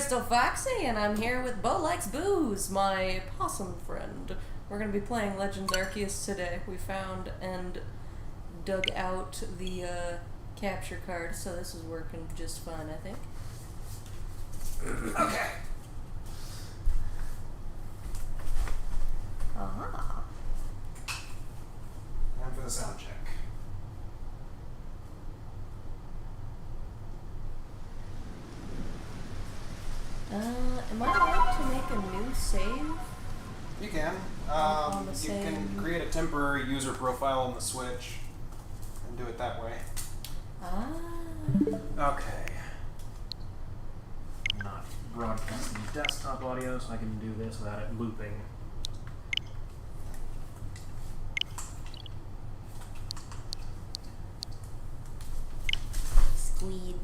Crystal Foxy, and I'm here with Bo Likes Booze, my possum friend. We're going to be playing Legends Arceus today. We found and dug out the capture card, so this is working just fine, I think. Okay. Aha. Time for the sound check. Am I allowed to make a new save? You can. On the You same- can create a temporary user profile on the Switch and do it that way. Ah. Okay. I'm not broadcasting desktop audio, so I can do this without it looping. Squeed.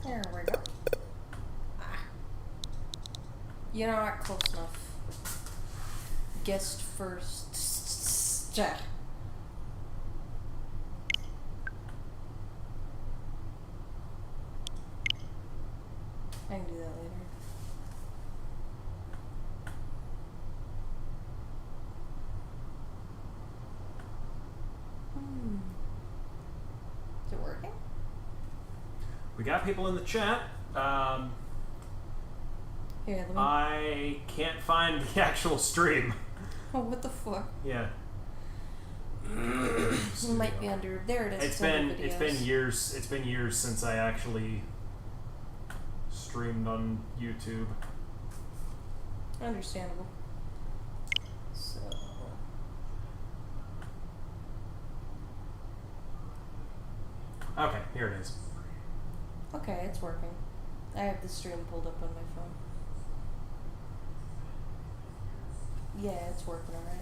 There we go. Ah. You're not close enough. Guest first. Chat. I can do that later. Is it working? We got people in the chat. Here, let me. I can't find the actual stream. Oh, what the fuck? Yeah. It might be under. There it is. It's under been videos. years. It's been years since I actually streamed on YouTube. Understandable. So. Okay, here it is. Okay, it's working. I have the stream pulled up on my phone. Yeah, it's working alright.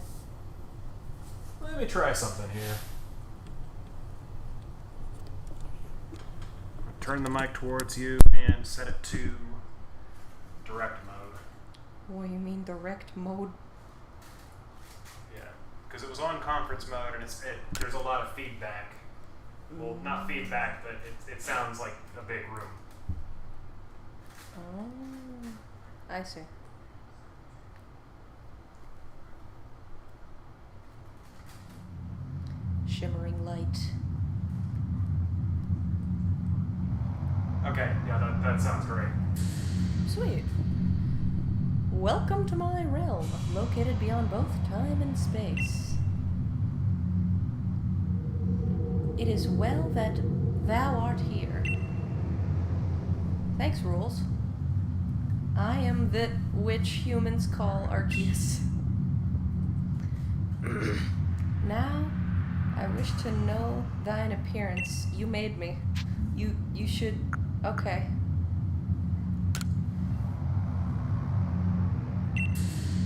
Let me try something here. Turn the mic towards you and set it to direct mode. What do you mean direct mode? Yeah, because it was on conference mode and there's a lot of feedback. Well, not feedback, but it sounds like a big room. Oh, I see. Shimmering light. Okay, yeah, that sounds great. Sweet. Welcome to my realm, located beyond both time and space. It is well that thou art here. Thanks, rules. I am that which humans call Arceus. Now, I wish to know thine appearance. You made me. You should... Okay.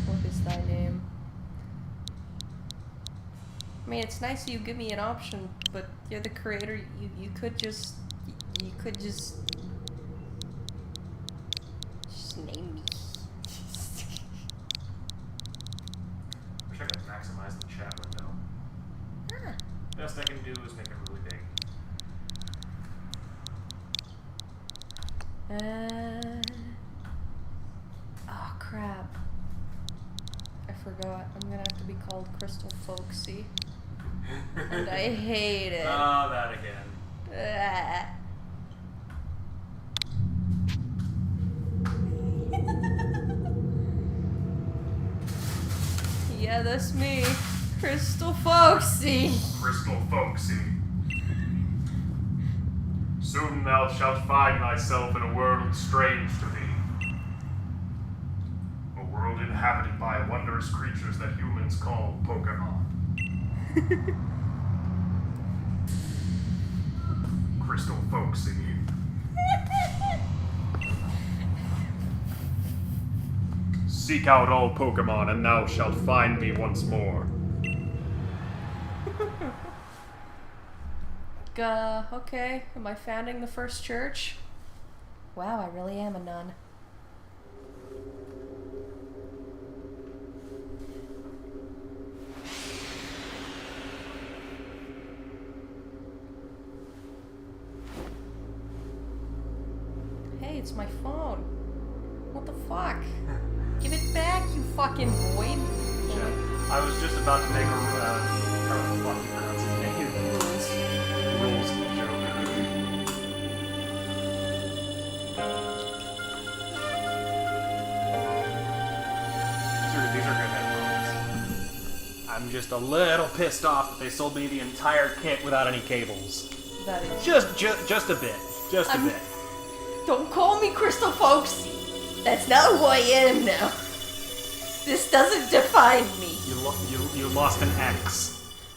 What is thy name? I mean, it's nice you give me an option, but you're the creator. You could just... You could just name me. Wish I could maximize the chat window. Ah. Best I can do is make it really big. Oh crap. I forgot. I'm gonna have to be called Crystal Folksy. And I hate it. Oh, that again. Yeah, that's me. Crystal Folksy. Crystal Folksy. Soon thou shalt find thyself in a world strange to thee. A world inhabited by wondrous creatures that humans call Pokemon. Crystal Folksy. Seek out all Pokemon, and thou shalt find me once more. okay, am I founding the first church? Wow, I really am a nun. Hey, it's my phone. What the fuck? Give it back, you fucking void. I was just about to make a, how the fuck you pronounce his name? Rules joke. These are good headphones. I'm just a little pissed off that they sold me the entire kit without any cables. That is... Just a bit. Just a bit. Don't call me Crystal Folks. That's not who I am now. This doesn't define me. You lost an X.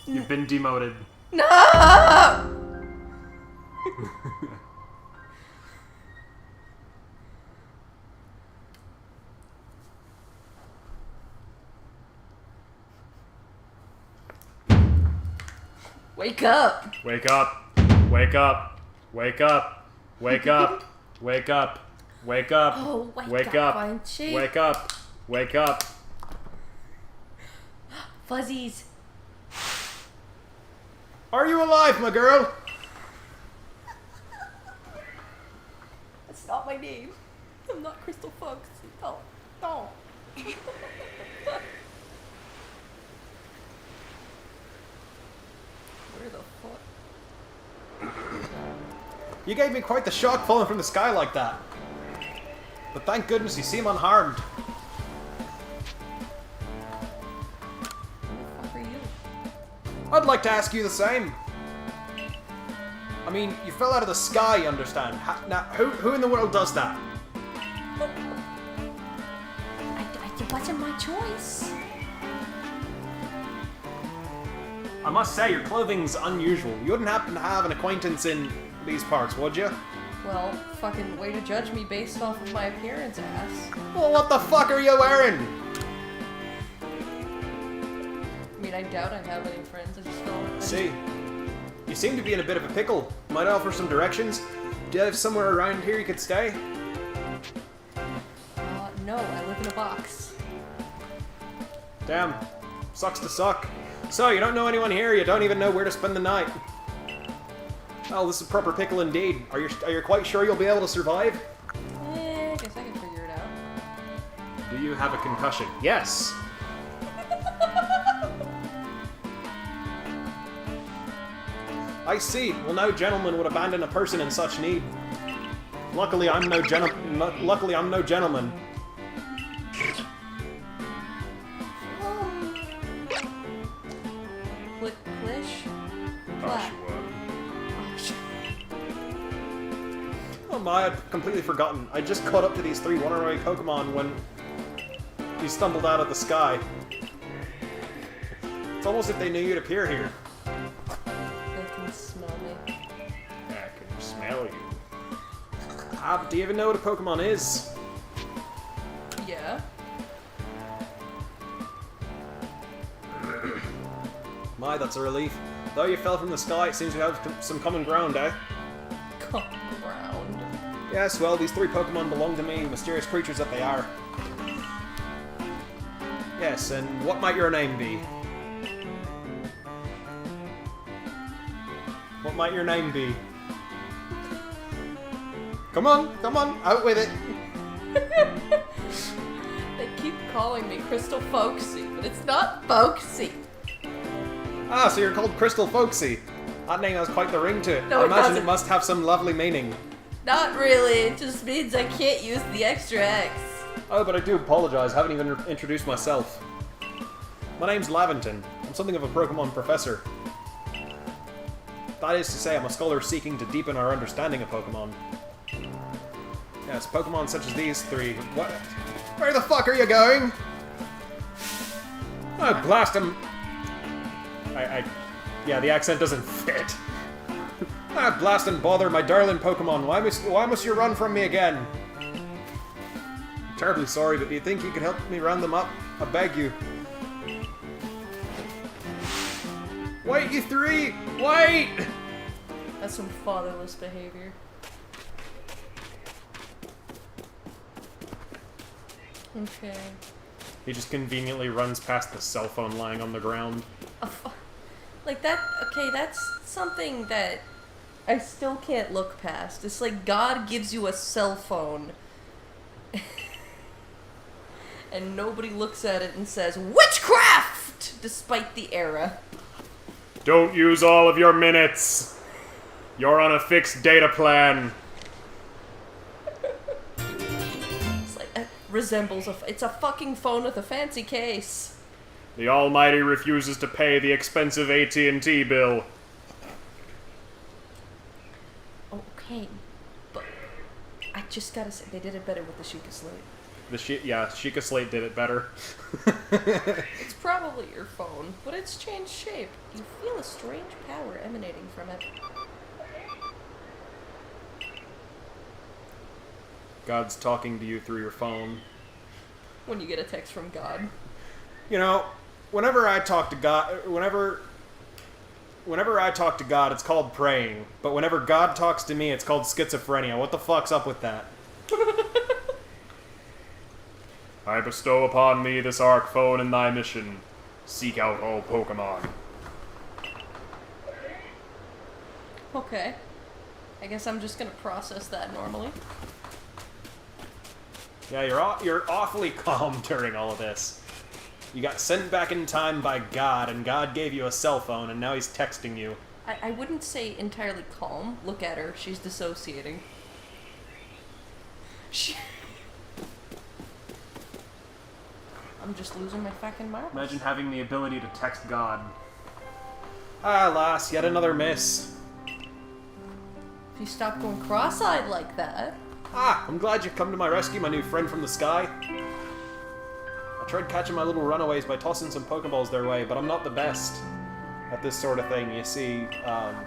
You've been demoted. No! Wake up! Wake up! Wake up! Wake up! Wake up! Wake up! Wake up! Oh, wake up! Bunchy. Wake up! Wake up! Fuzzies. Are you alive, my girl? That's not my name. I'm not Crystal Fox. No. No. Where the fuck? You gave me quite the shock falling from the sky like that. But thank goodness you seem unharmed. Who the fuck are you? I'd like to ask you the same. I mean, you fell out of the sky, you understand? Now, who in the world does that? It wasn't my choice. I must say, your clothing's unusual. You wouldn't happen to have an acquaintance in these parts, would you? Well, fucking way to judge me based off of my appearance, ass. Well, what the fuck are you wearing? I mean, I doubt I have any friends. I just feel... See, you seem to be in a bit of a pickle. Might I offer some directions? Do you have somewhere around here you could stay? No, I live in a box. Damn, sucks to suck. So, you don't know anyone here, you don't even know where to spend the night. Well, this is a proper pickle indeed. Are you quite sure you'll be able to survive? I guess I can figure it out. Do you have a concussion? Yes! I see. Well, no gentleman would abandon a person in such need. Luckily, I'm no gentleman. Clish? Oh my, I'd completely forgotten. I just caught up to these 3 runaway Pokemon when you stumbled out of the sky. It's almost as if they knew you'd appear here. They can smell me. I can smell you. Do you even know what a Pokemon is? Yeah. My, that's a relief. Though you fell from the sky, it seems we have some common ground, eh? Common ground. Yes, well, these 3 Pokemon belong to me, mysterious creatures that they are. Yes, and what might your name be? What might your name be? Come on, out with it! They keep calling me Crystal Folksy, but it's not folksy. Ah, so you're called Crystal Folksy. That name has quite the ring to it. No, I it imagine doesn't. it must have some lovely meaning. Not really, it just means I can't use the extra X. Oh, but I do apologize, I haven't even introduced myself. My name's Laventon. I'm something of a Pokemon professor. That is to say, I'm a scholar seeking to deepen our understanding of Pokemon. Yes, Pokemon such as these 3. What? Where the fuck are you going? Oh, blast him! Yeah, the accent doesn't fit. Ah, blast and bother, my darling Pokemon. Why must you run from me again? I'm terribly sorry, but do you think you could help me round them up? I beg you. Wait, you 3! Wait! That's some fatherless behavior. Okay. He just conveniently runs past the cell phone lying on the ground. Like that, okay, that's something that I still can't look past. It's like God gives you a cell phone and nobody looks at it and says, witchcraft! Despite the era. Don't use all of your minutes. You're on a fixed data plan. It's like, it resembles it's a fucking phone with a fancy case. The Almighty refuses to pay the expensive AT&T bill. Okay, but I just gotta say, they did it better with the Sheikah Slate. Sheikah Slate did it better. It's probably your phone, but it's changed shape. You feel a strange power emanating from it. God's talking to you through your phone. When you get a text from God. You know, whenever I talk to God, whenever I talk to God, it's called praying. But whenever God talks to me, it's called schizophrenia. What the fuck's up with that? I bestow upon me this Arc phone and thy mission. Seek out all Pokemon. Okay. I guess I'm just gonna process that normally. Yeah, you're awfully calm during all of this. You got sent back in time by God, and God gave you a cell phone, and now he's texting you. I wouldn't say entirely calm. Look at her. She's dissociating. I'm just losing my fucking marbles. Imagine having the ability to text God. Ah, lass, yet another miss. If you stop going cross-eyed like that... Ah, I'm glad you've come to my rescue, my new friend from the sky. I tried catching my little runaways by tossing some Pokeballs their way, but I'm not the best at this sort of thing. You see, I'd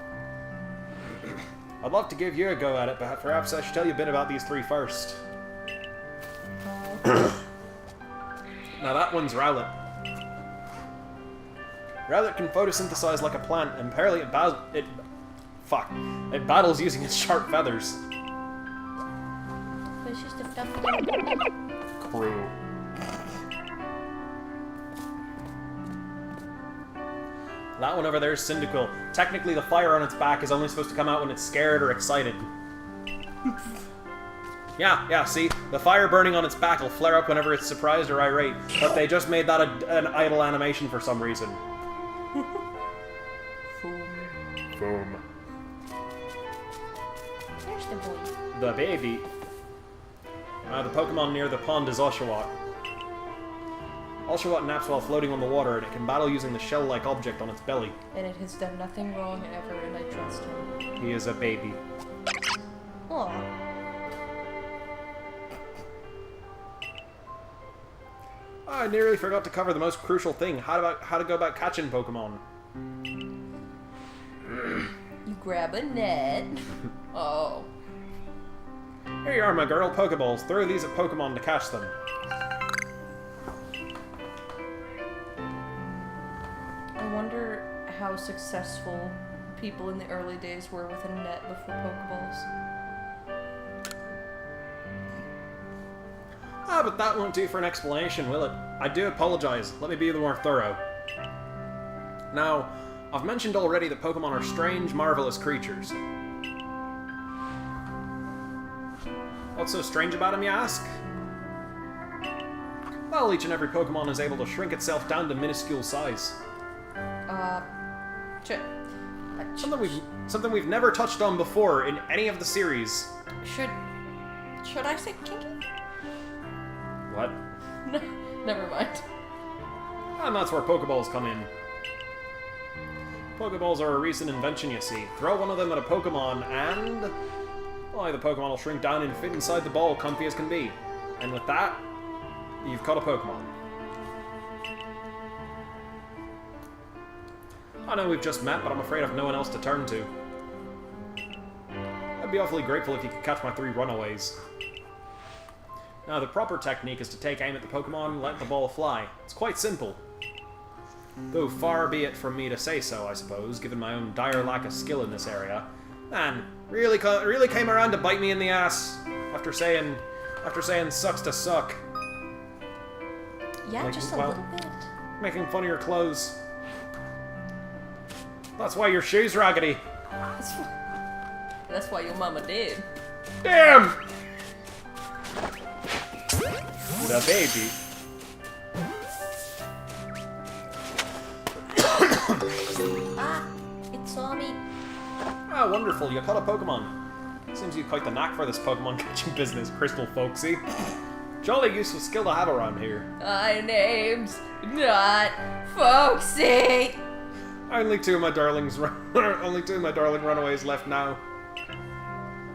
love to give you a go at it, but perhaps I should tell you a bit about these three first. Now that one's Rowlet. Rowlet can photosynthesize like a plant, and apparently it battles using its sharp feathers. But it's just a fluffy Crew. That one over there is Cyndaquil. Technically, the fire on its back is only supposed to come out when it's scared or excited. Yeah, see? The fire burning on its back will flare up whenever it's surprised or irate, but they just made that an idle animation for some reason. Boom. There's the boy. The baby. The Pokemon near the pond is Oshawott. Oshawott naps while floating on the water, and it can battle using the shell-like object on its belly. And it has done nothing wrong ever, and I trust him. He is a baby. Aww. I nearly forgot to cover the most crucial thing, how to go about catching Pokemon. You grab a net. Oh. Here you are, my girl, Pokeballs. Throw these at Pokemon to catch them. I wonder how successful people in the early days were with a net before Pokeballs. But that won't do for an explanation, will it? I do apologize. Let me be more thorough. Now, I've mentioned already that Pokemon are strange, marvelous creatures. What's so strange about them, you ask? Well, each and every Pokemon is able to shrink itself down to minuscule size. Something we've never touched on before in any of the series. Should I say kinky? What? No, never mind. And that's where Pokeballs come in. Pokeballs are a recent invention, you see. Throw one of them at a Pokemon and... well, the Pokemon will shrink down and fit inside the ball, comfy as can be. And with that, you've caught a Pokemon. I know we've just met, but I'm afraid I've no one else to turn to. I'd be awfully grateful if you could catch my 3 runaways. Now, the proper technique is to take aim at the Pokemon and let the ball fly. It's quite simple. Though far be it from me to say so, I suppose, given my own dire lack of skill in this area. Man, really came around to bite me in the ass after saying sucks to suck. Yeah, just a little bit. Making fun of your clothes. That's why your shoes raggedy. That's why your mama did. Damn! The baby. Ah, it saw me. Ah, wonderful, you caught a Pokemon. Seems you've quite the knack for this Pokemon catching business, Crystal Folksy. Jolly useful skill to have around here. My name's not Folksy. Only two of my darling runaways left now.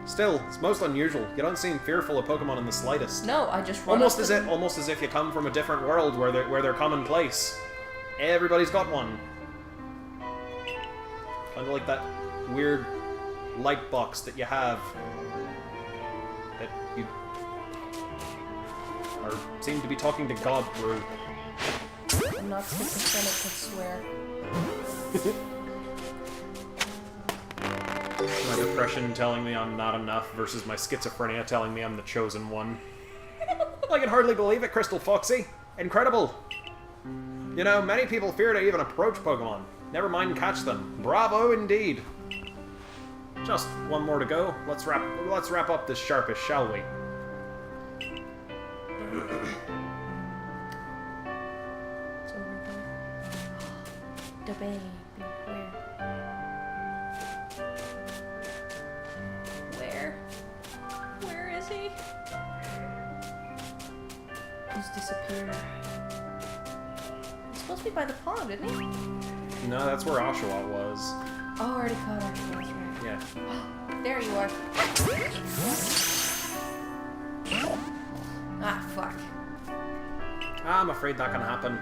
Still, it's most unusual. You don't seem fearful of Pokemon in the slightest. No, I just run Almost up as if you come from a different world where they're commonplace. Everybody's got one. Kind of like that weird light box that you have that you seem to be talking to God through. I'm not schizophrenic, I swear. My depression telling me I'm not enough versus my schizophrenia telling me I'm the chosen one. I can hardly believe it, Crystal Foxy. Incredible. You know, many people fear to even approach Pokemon. Never mind catch them. Bravo indeed. Just one more to go. Let's wrap up this sharpish, shall we? It's over there. The baby. Where? Where is he? He's disappeared. He's supposed to be by the pond, isn't he? No, that's where Oshawott was. Oh, I already caught Arceus, right? Yeah. There you are. Ah, fuck. I'm afraid that can happen.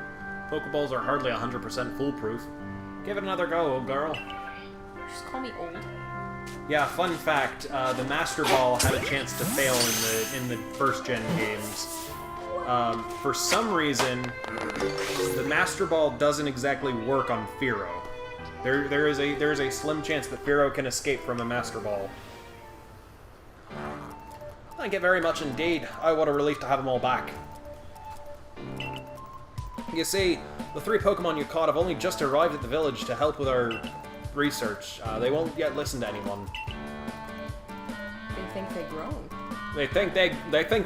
Pokeballs are hardly 100% foolproof. Give it another go, old girl. Just call me old. Yeah, fun fact, the Master Ball had a chance to fail in the first-gen games. For some reason, the Master Ball doesn't exactly work on Fearow. There is a slim chance that Fearow can escape from a Master Ball. Thank you very much indeed. Oh, what a relief to have them all back. You see, the 3 Pokemon you caught have only just arrived at the village to help with our research. They won't yet listen to anyone. They think they've grown. They think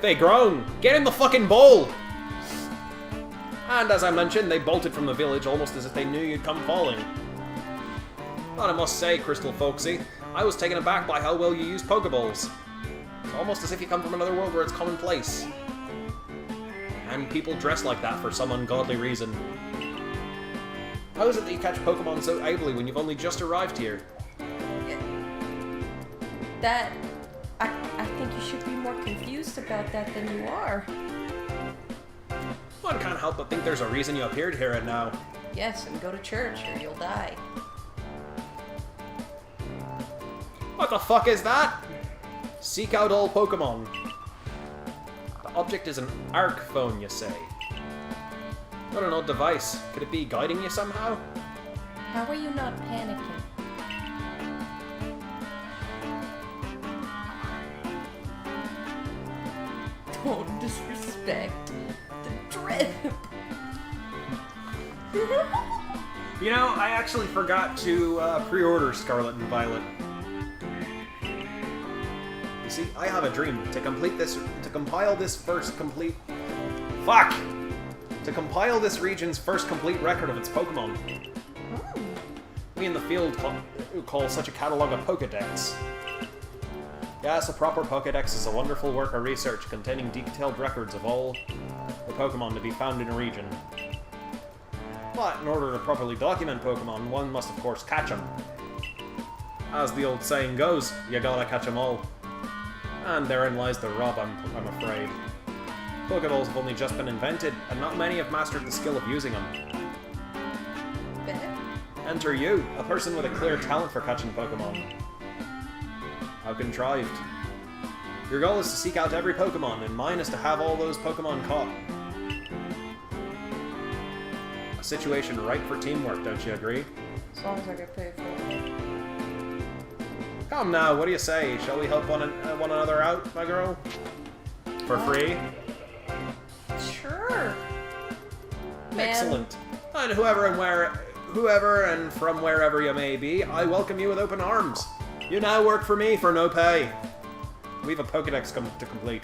they grown. Get in the fucking bowl. And as I mentioned, they bolted from the village almost as if they knew you'd come falling. But I must say, Crystal Folksy, I was taken aback by how well you use Pokeballs. It's almost as if you come from another world where it's commonplace. And people dress like that for some ungodly reason. How is it that you catch Pokemon so ably when you've only just arrived here? I think you should be more confused about that than you are. One can't help but think there's a reason you appeared here and now. Yes, and go to church or you'll die. What the fuck is that? Seek out all Pokemon. The object is an ARC phone, you say? What an odd device. Could it be guiding you somehow? How are you not panicking? Don't disrespect the drip. You know, I actually forgot to pre-order Scarlet and Violet. You see, I have a dream to compile this region's first complete record of its Pokemon. We in the field call such a catalog a Pokédex. Yes, a proper Pokédex is a wonderful work of research containing detailed records of all the Pokemon to be found in a region. But in order to properly document Pokemon, one must of course catch them. As the old saying goes, you gotta catch 'em all. And therein lies the rub, I'm afraid. Pokeballs have only just been invented, and not many have mastered the skill of using them. Enter you, a person with a clear talent for catching Pokemon. How contrived. Your goal is to seek out every Pokemon, and mine is to have all those Pokemon caught. A situation ripe for teamwork, don't you agree? As long as I get paid for it. Come now, what do you say? Shall we help one another out, my girl? For free? Sure. Man. Excellent. And whoever and from wherever you may be, I welcome you with open arms. You now work for me for no pay. We've a Pokedex to complete.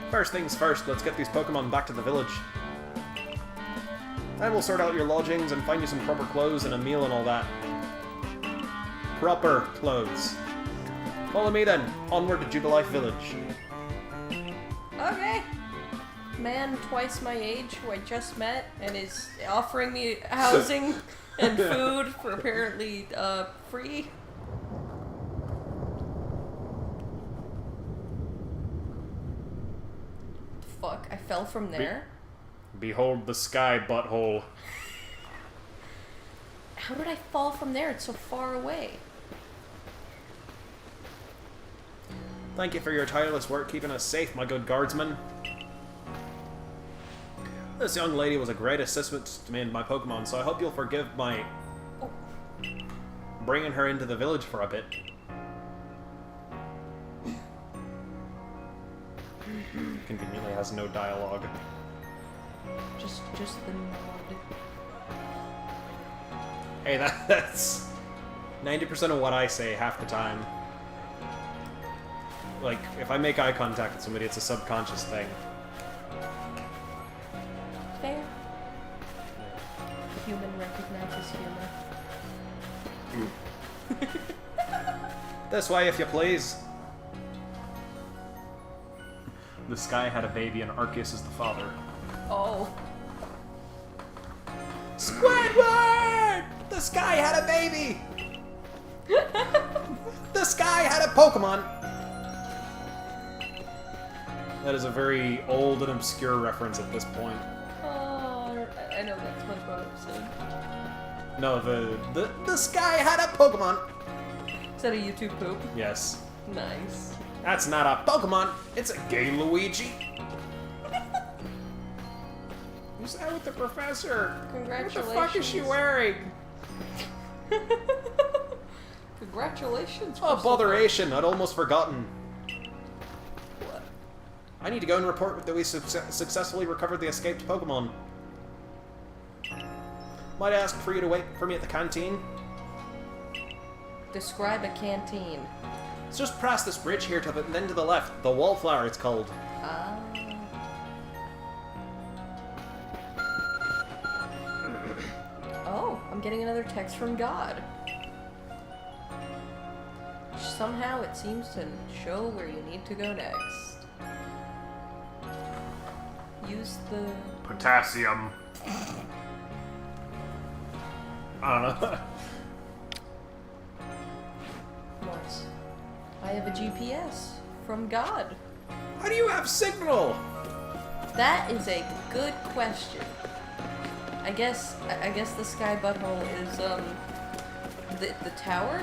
First things first, let's get these Pokemon back to the village. Then we'll sort out your lodgings and find you some proper clothes and a meal and all that. Proper clothes. Follow me then, onward to Jubilife Village. Okay. Man twice my age who I just met and is offering me housing and food for apparently free. Fuck, I fell from there? Behold the sky, butthole. How did I fall from there? It's so far away. Thank you for your tireless work keeping us safe, my good guardsman. This young lady was a great assistant to me and my Pokemon, so I hope you'll forgive my bringing her into the village for a bit. Conveniently has no dialogue. Just the nod. Hey, that's 90% of what I say half the time. Like, if I make eye contact with somebody, it's a subconscious thing. Fair. Human recognizes humor. This way, if you please. The sky had a baby and Arceus is the father. Oh. Squidward! The sky had a baby! The sky had a Pokemon! That is a very old and obscure reference at this point. Oh, I know that SpongeBob episode. No, the sky had a Pokemon! Is that a YouTube poop? Yes. Nice. That's not a Pokemon, it's a gay Luigi. Who's that with the professor? Congratulations. What the fuck is she wearing? Congratulations. Oh, Christopher. botheration, I'd almost forgotten. What? I need to go and report that we successfully recovered the escaped Pokemon. Might I ask for you to wait for me at the canteen? Describe a canteen. It's just past this bridge here and then to the left. The Wallflower, it's called. Ah. Oh, I'm getting another text from God. Somehow it seems to show where you need to go next. Use the... Potassium. I don't know. What? I have a GPS from God. How do you have signal? That is a good question. I guess the sky butthole is the tower.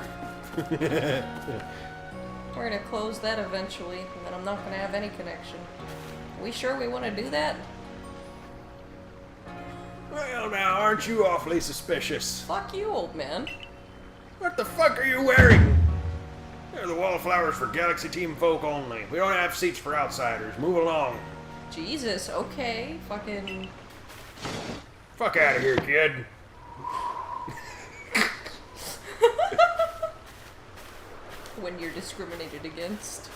We're gonna close that eventually, and then I'm not gonna have any connection. Are we sure we want to do that? Well, now, aren't you awfully suspicious? Fuck you, old man. What the fuck are you wearing? They're the Wallflowers for Galaxy Team folk only. We don't have seats for outsiders. Move along. Jesus, okay, fucking... Fuck out of here, kid. When you're discriminated against.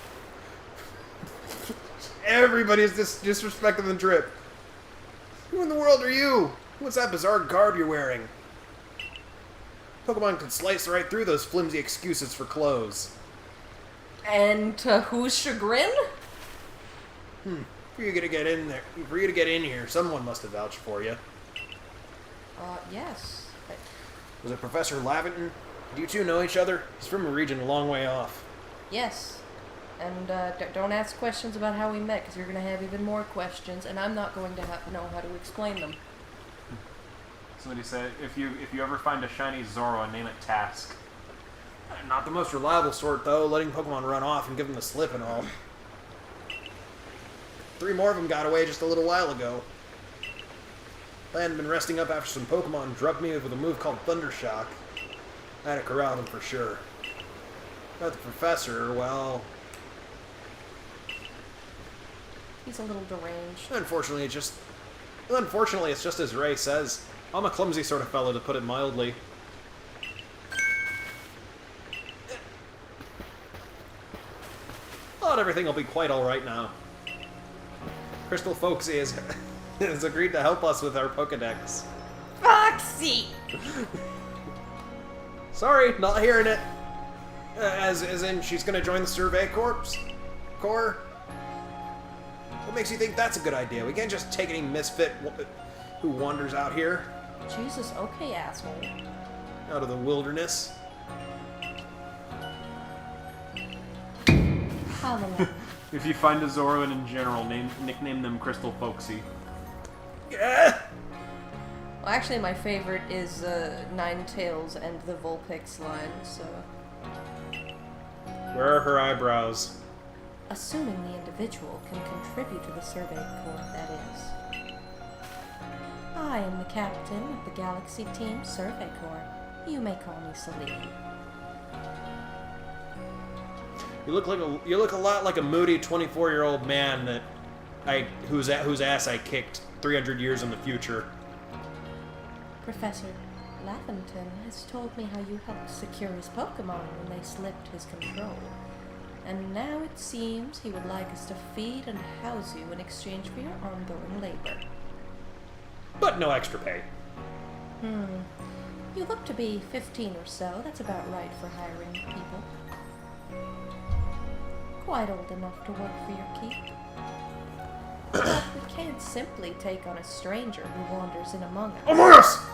Everybody's disrespecting the trip. Who in the world are you? What's that bizarre garb you're wearing? Pokemon could slice right through those flimsy excuses for clothes. And to whose chagrin? For you to get in here, someone must have vouched for you. Yes. Was it Professor Laventon? Do you two know each other? He's from a region a long way off. Yes. And don't ask questions about how we met, because you're going to have even more questions, and I'm not going to know how to explain them. Somebody said, if you ever find a shiny Zoro, name it Task. Not the most reliable sort, though, letting Pokemon run off and give them the slip and all. 3 more of them got away just a little while ago. I hadn't been resting up after some Pokemon drugged me with a move called Thunder Shock. I had to corral him for sure. But the professor, well... He's a little deranged. Unfortunately, it's just as Ray says. I'm a clumsy sort of fellow, to put it mildly. Thought everything will be quite alright now. Crystal Folksy has agreed to help us with our Pokedex. Foxy! Sorry, not hearing it. As in, she's gonna join the Survey Corps? What makes you think that's a good idea? We can't just take any misfit who wanders out here. Jesus, okay, asshole. Out of the wilderness. Hallelujah. If you find a Zoroark in general, nickname them Crystal Folksy. Yeah. Well, actually, my favorite is Ninetales and the Vulpix line, so... Where are her eyebrows? Assuming the individual can contribute to the Survey Corps, that is. I am the captain of the Galaxy Team Survey Corps. You may call me Celine. You look a lot like a moody 24-year-old man whose ass I kicked 300 years in the future. Professor Laventon has told me how you helped secure his Pokemon when they slipped his control. And now it seems he would like us to feed and house you in exchange for your ongoing labor. But no extra pay. You look to be 15 or so. That's about right for hiring people. Quite old enough to work for your keep. But we can't simply take on a stranger who wanders in among us. Among us!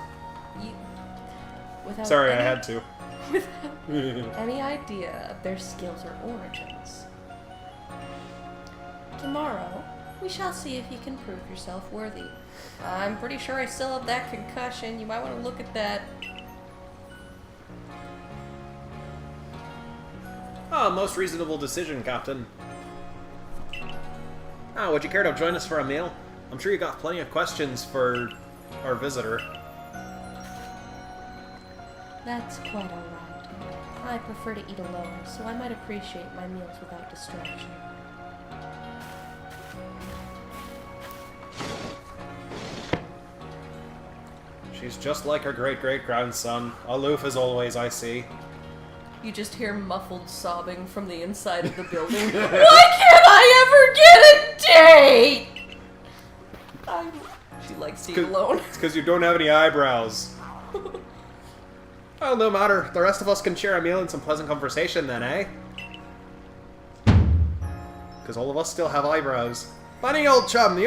Without Sorry, I had to. Without any idea of their skills or origins. Tomorrow, we shall see if you can prove yourself worthy. I'm pretty sure I still have that concussion. You might want to look at that. Ah, most reasonable decision, Captain. Would you care to join us for a meal? I'm sure you got plenty of questions for our visitor. That's quite alright. I prefer to eat alone, so I might appreciate my meals without distraction. She's just like her great-great-grandson. Aloof as always, I see. You just hear muffled sobbing from the inside of the building. Why can't I ever get a date? She likes to eat alone. It's because you don't have any eyebrows. Well, no matter. The rest of us can share a meal and some pleasant conversation then, eh? Because all of us still have eyebrows. Funny old chum, the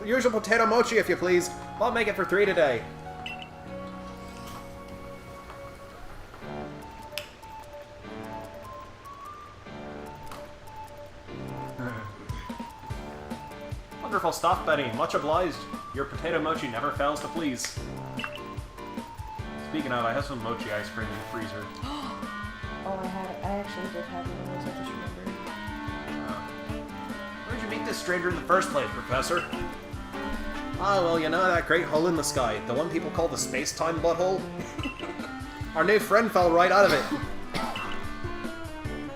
usual potato mochi, if you please. I'll make it for 3 today. Wonderful stuff, Betty. Much obliged. Your potato mochi never fails to please. Speaking of, I have some mochi ice cream in the freezer. I actually did have one of those, I just remembered. Where'd you meet this stranger in the first place, Professor? Ah, well, you know that great hole in the sky, the one people call the space-time butthole? Our new friend fell right out of it.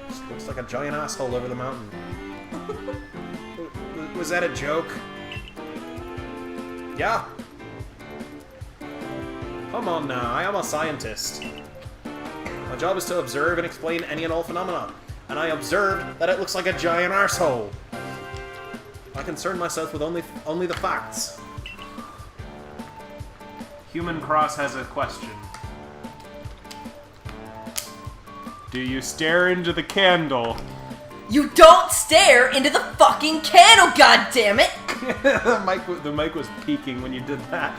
Just looks like a giant asshole over the mountain. Was that a joke? Yeah. Come on now, I am a scientist. My job is to observe and explain any and all phenomena, and I observed that it looks like a giant arsehole. I concern myself with only the facts. Human Cross has a question. Do you stare into the candle? You don't stare into the fucking candle, goddammit! The mic was peaking when you did that.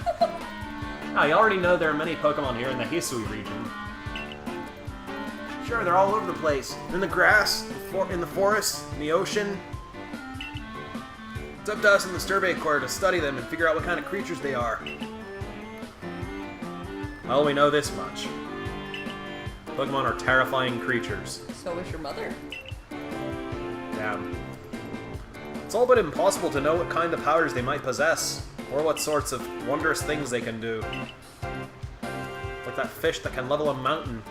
You already know there are many Pokemon here in the Hisui region. Sure, they're all over the place. In the grass, in the forest, in the ocean. It's up to us in the Survey Corps to study them and figure out what kind of creatures they are. Well, we know this much. Pokemon are terrifying creatures. So is your mother. Yeah. It's all but impossible to know what kind of powers they might possess, or what sorts of wondrous things they can do. Like that fish that can level a mountain.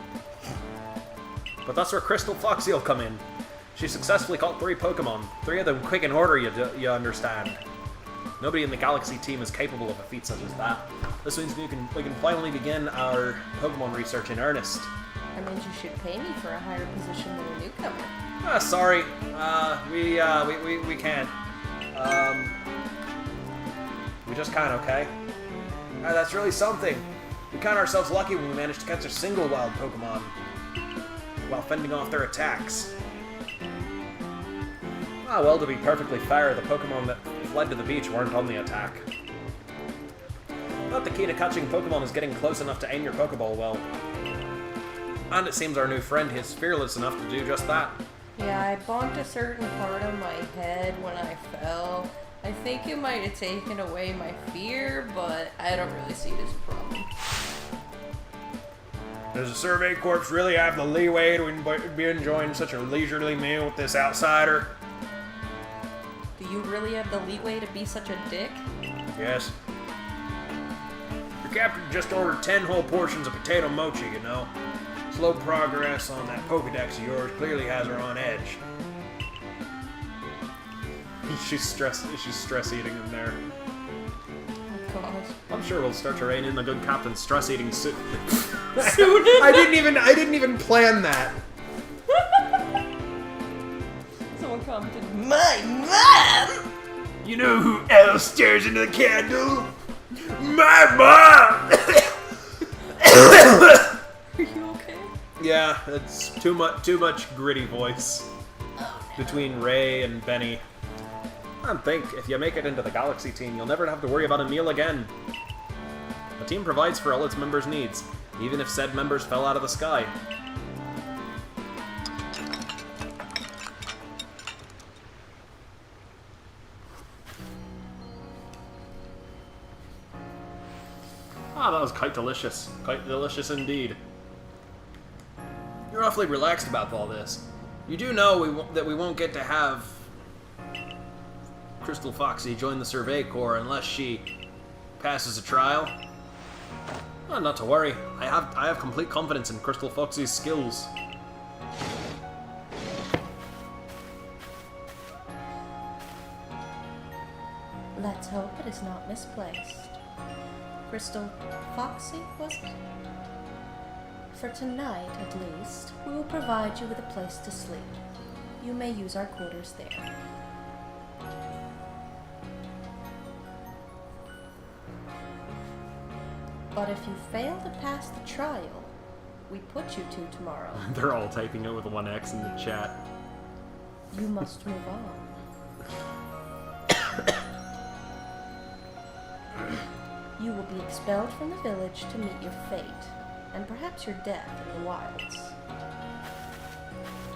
But that's where Crystal Foxy will come in. She successfully caught 3 Pokemon, 3 of them quick in order, you understand. Nobody in the Galaxy team is capable of a feat such as that. This means we can finally begin our Pokemon research in earnest. That means you should pay me for a higher position than a newcomer. Sorry. We can't. We just can't, okay? That's really something. We count ourselves lucky when we manage to catch a single wild Pokemon while fending off their attacks. Well, to be perfectly fair, the Pokemon that fled to the beach weren't on the attack. But the key to catching Pokemon is getting close enough to aim your Pokeball well. And it seems our new friend is fearless enough to do just that. Yeah, I bonked a certain part of my head when I fell. I think it might have taken away my fear, but I don't really see it as a problem. Does the Survey Corps really have the leeway to be enjoying such a leisurely meal with this outsider? Do you really have the leeway to be such a dick? Yes. Your captain just ordered 10 whole portions of potato mochi, you know. Slow progress on that Pokedex of yours clearly has her on edge. She's stress eating in there. Oh gosh. I'm sure we'll start to rein in the good captain's stress eating soon. Soon? I didn't even plan that. Someone commented, "My mom!" You know who else stares into the candle? My mom! Are you okay? Yeah, it's too much gritty voice between Ray and Benny. And think, if you make it into the Galaxy team, you'll never have to worry about a meal again. The team provides for all its members' needs, even if said members fell out of the sky. That was quite delicious. Quite delicious indeed. You're awfully relaxed about all this. You do know that we won't get to have Crystal Foxy join the Survey Corps unless she passes a trial. Oh, not to worry. I have complete confidence in Crystal Foxy's skills. Let's hope it is not misplaced. Crystal Foxy, was it? For tonight, at least, we will provide you with a place to sleep. You may use our quarters there. But if you fail to pass the trial, we put you to tomorrow. They're all typing it with one X in the chat. You must move on. You will be expelled from the village to meet your fate, and perhaps your death in the wilds.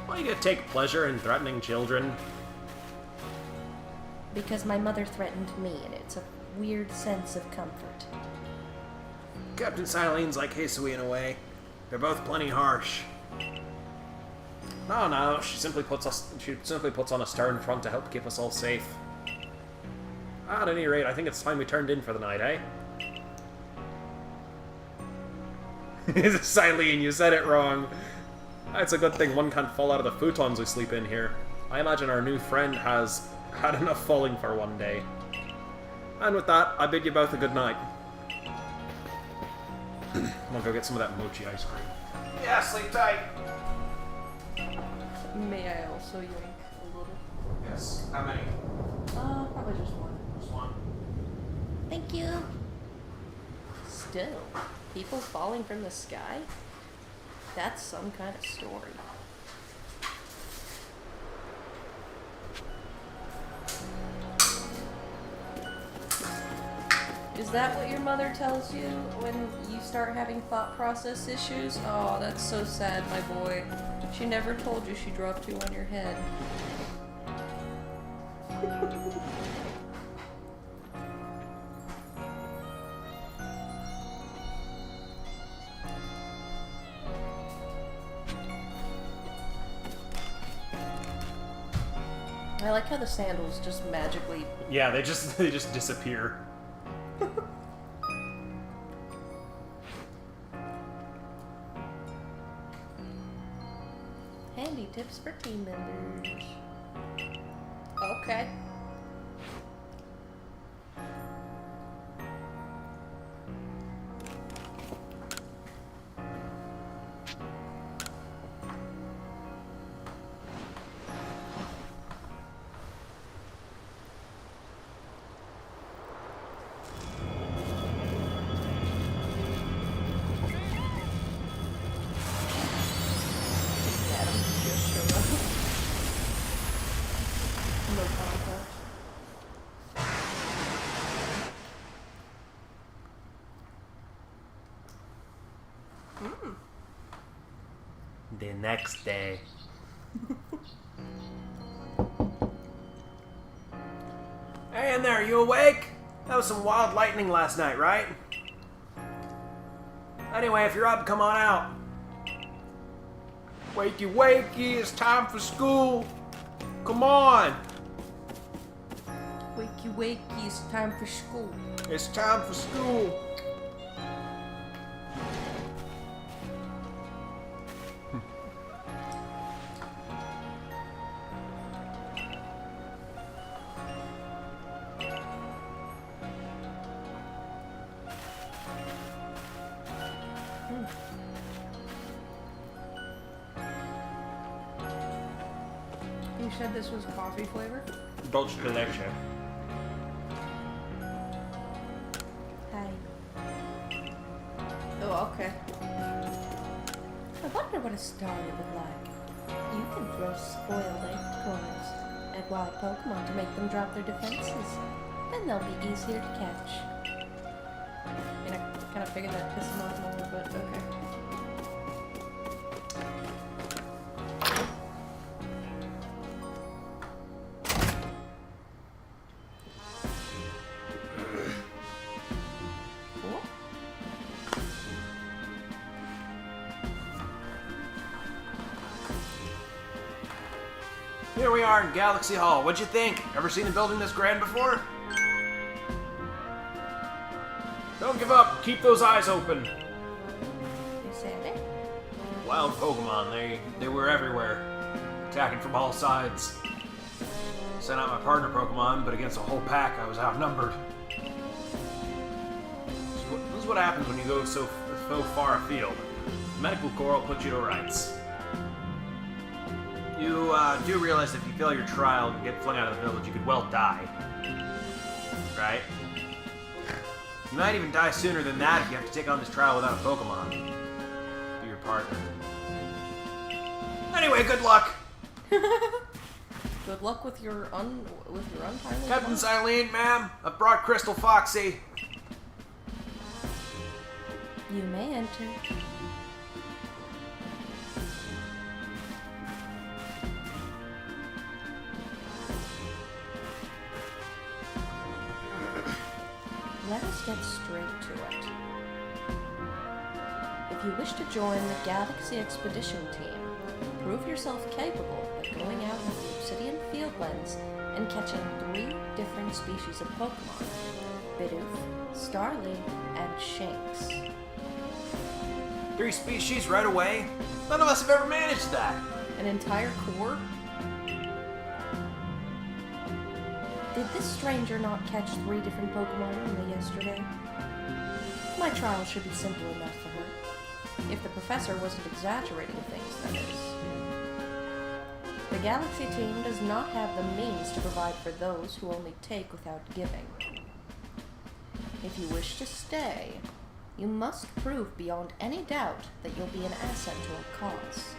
Why do you take pleasure in threatening children? Because my mother threatened me, and it's a weird sense of comfort. Captain Silene's like Hisui in a way. They're both plenty harsh. No, she simply puts on a stern front to help keep us all safe. At any rate, I think it's time we turned in for the night, eh? Silene, you said it wrong. It's a good thing one can't fall out of the futons we sleep in here. I imagine our new friend has had enough falling for one day. And with that, I bid you both a good night. I'm gonna go get some of that mochi ice cream. Yeah, sleep tight! May I also yank a little? Yes. How many? Probably just one. Just one. Thank you. Still, people falling from the sky? That's some kind of story. Is that what your mother tells you when you start having thought process issues? Oh, that's so sad, my boy. She never told you she dropped you on your head. I like how the sandals just magically... Yeah, they just disappear. tips for team members. Okay. No contact. The next day. Hey in there, you awake? That was some wild lightning last night, right? Anyway, if you're up, come on out. Wakey, wakey, it's time for school. Come on. Wakey, wakey, it's time for school. It's time for school. You said this was coffee flavor? Dulce de leche. Hi. Oh, okay. I wonder what a starry would like. You can throw spoiled acorns at wild Pokemon to make them drop their defenses. Then they'll be easier to catch. And I kind of figured that pissed him off more, but okay. Cool. Here we are in Galaxy Hall. What'd you think? Ever seen a building this grand before? Don't give up. Keep those eyes open. You said it? Wild Pokemon, they were everywhere. Attacking from all sides. Sent out my partner Pokemon, but against a whole pack, I was outnumbered. This is what happens when you go so far afield. Medical Corps will put you to rights. You do realize if you fail your trial and get flung out of the village, you could well die. Right? You might even die sooner than that if you have to take on this trial without a Pokemon. Be your partner. Anyway, good luck! Good luck with your untimely Captain demise. Silene, ma'am, I've brought Crystal Foxy. You may enter. Let us get straight to it. If you wish to join the Galaxy Expedition Team, prove yourself capable of going out into the Obsidian Fieldlands and catching 3 different species of Pokemon: Bidoof, Starly, and Shanks. 3 species right away? None of us have ever managed that. An entire corps? Did this stranger not catch 3 different Pokemon only yesterday? My trial should be simple enough for her. If the professor wasn't exaggerating things, that is. The Galaxy team does not have the means to provide for those who only take without giving. If you wish to stay, you must prove beyond any doubt that you'll be an asset to our cause.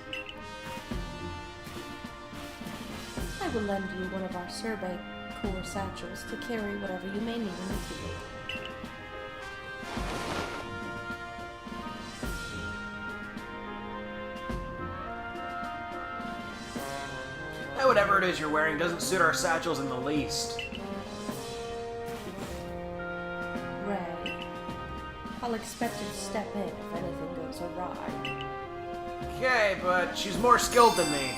I will lend you one of our survey corps satchels to carry whatever you may need in the field. Hey, whatever it is you're wearing doesn't suit our satchels in the least. Ray, I'll expect you to step in if anything goes awry. Okay, but she's more skilled than me.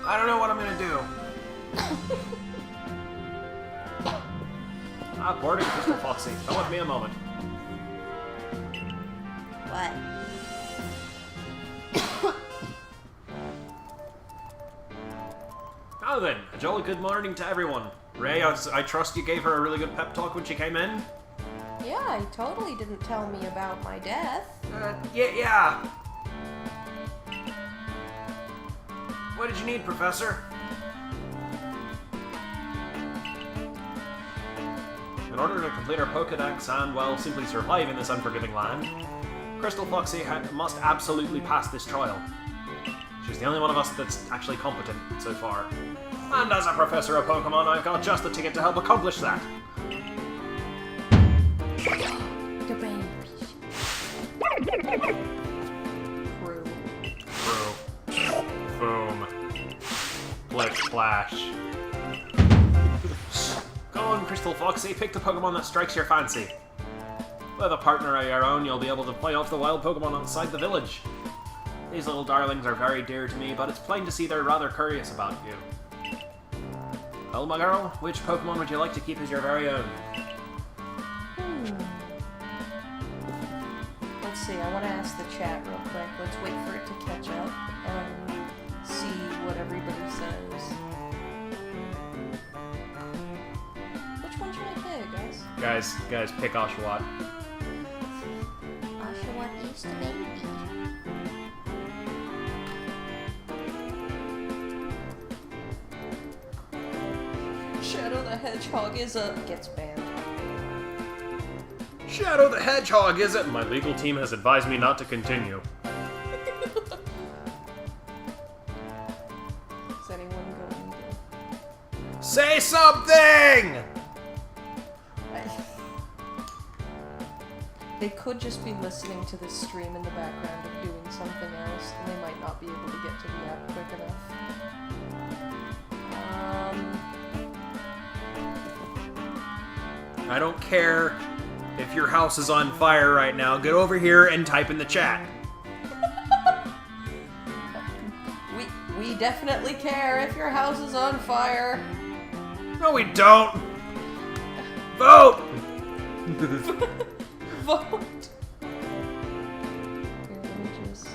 I don't know what I'm gonna do. Boarding Crystal Foxy. Come with me a moment. What? Now then, a jolly good morning to everyone. Ray, I trust you gave her a really good pep talk when she came in? Yeah, he totally didn't tell me about my death. Yeah. What did you need, Professor? In order to complete our Pokedex and, well, simply survive in this unforgiving land, Crystal Foxy must absolutely pass this trial. She's the only one of us that's actually competent so far. And as a professor of Pokemon, I've got just the ticket to help accomplish that. The baby. True. Boom. Splish splash. Go on, Crystal Foxy, pick the Pokemon that strikes your fancy. With a partner of your own, you'll be able to play off the wild Pokemon outside the village. These little darlings are very dear to me, but it's plain to see they're rather curious about you. Well, my girl, which Pokemon would you like to keep as your very own? Let's see, I want to ask the chat real quick. Let's wait for it to catch up and see what everybody says. Which one should I pick, guys? Guys, pick Oshawott. Oshawott is the baby. Shadow the Hedgehog is gets banned. Shadow the Hedgehog, is it? My legal team has advised me not to continue. Is anyone going to... Say something! They could just be listening to this stream in the background of doing something else, and they might not be able to get to the app quick enough. I don't care if your house is on fire right now. Get over here and type in the chat. We definitely care if your house is on fire. No, we don't. Vote! Vote. Here, let me just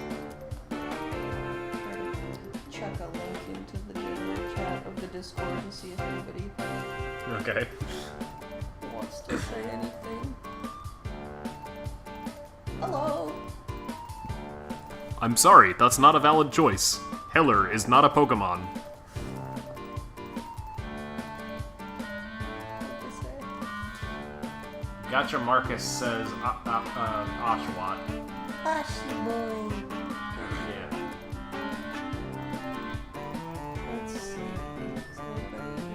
chuck a link into the general chat of the Discord and see if anybody Okay. wants to say anything. Hello. I'm sorry, that's not a valid choice. Heller is not a Pokemon. What'd they say? Gotcha Marcus says Oshawott. Hushie boy. Yeah. Let's see. Is anybody...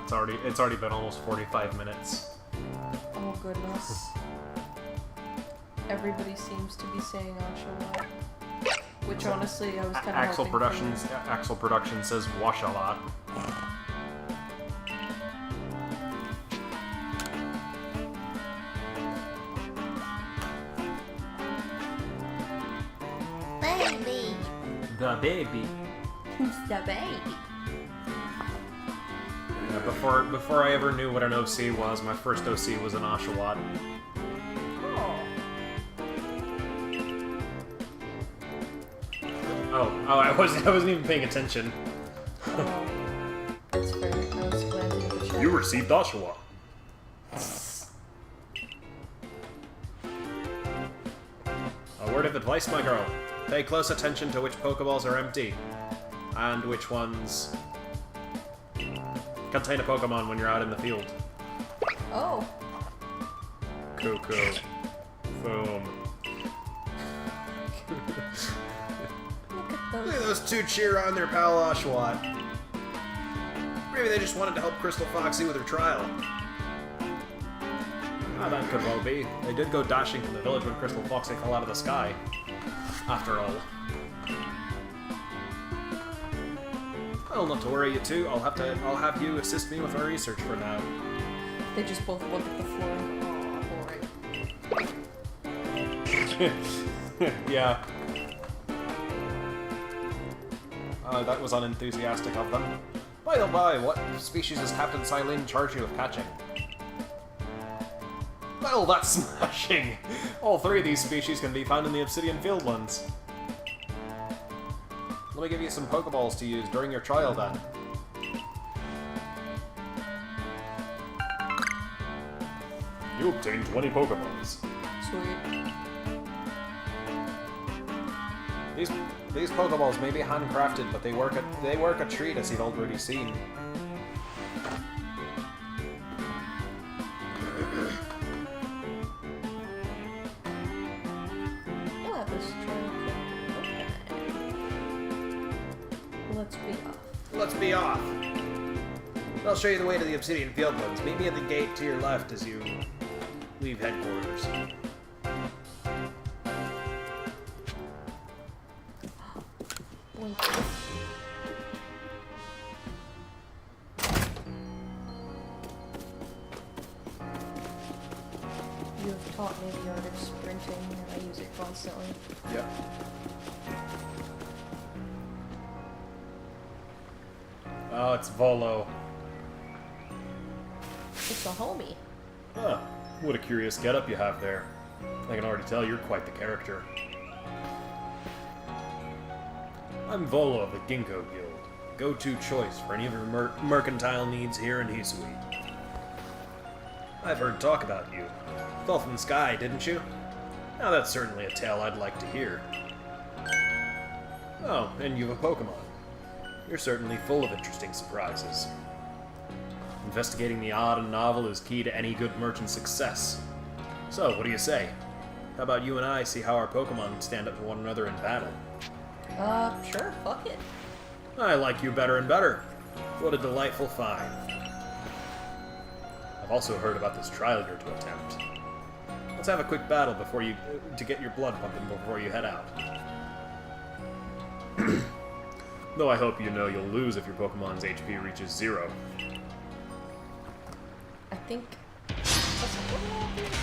God, it's already been almost 45 minutes. Oh goodness. Everybody seems to be saying Oshawott. Which honestly I was kind of Axel Productions says Wash-a-lot. Baby. The baby. The baby. Yeah, before I ever knew what an OC was, my first OC was an Oshawott. Oh, I wasn't even paying attention. Oh, that's fair. I was glancing at the chat. You received Oshawott. A word of advice, my girl. Pay close attention to which Pokeballs are empty, and which ones contain a Pokemon when you're out in the field. Oh. Cuckoo. Boom. Look at Look those. at those two cheer on their pal Oshawott. Maybe they just wanted to help Crystal Foxy with her trial. Ah, that could well be. They did go dashing from the village when Crystal Foxy fell out of the sky. After all. Well, not to worry you two. I'll have you assist me with our research for now. They just both look at the floor and go, aw, boring. Yeah. That was unenthusiastic of them. By the by, what species has Captain Silene charged you with catching? Well, that's smashing! All 3 of these species can be found in the Obsidian Fieldlands. Let me give you some Pokeballs to use during your trial, then. You obtained 20 Pokeballs. Sweet. These Pokeballs may be handcrafted, but they work a treat, as you've already seen. I'll have this train. Okay. Let's be off. Let's be off. I'll show you the way to the Obsidian Fieldlands. Meet me at the gate to your left as you leave headquarters. Blink. You have taught me the art of sprinting, and I use it constantly. Yep. Oh, it's Volo. It's a homie. Huh. What a curious getup you have there. I can already tell you're quite the character. I'm Volo of the Ginkgo Guild, go-to choice for any of your mercantile needs here in Hisui. I've heard talk about you. Fell from the sky, didn't you? Now that's certainly a tale I'd like to hear. Oh, and you have a Pokemon. You're certainly full of interesting surprises. Investigating the odd and novel is key to any good merchant's success. So, what do you say? How about you and I see how our Pokemon stand up to one another in battle? Sure, fuck it. I like you better and better. What a delightful find. I've also heard about this trial you're to attempt. Let's have a quick battle before you to get your blood pumping before you head out. Though I hope you know you'll lose if your Pokemon's HP reaches 0. I think that's what happens.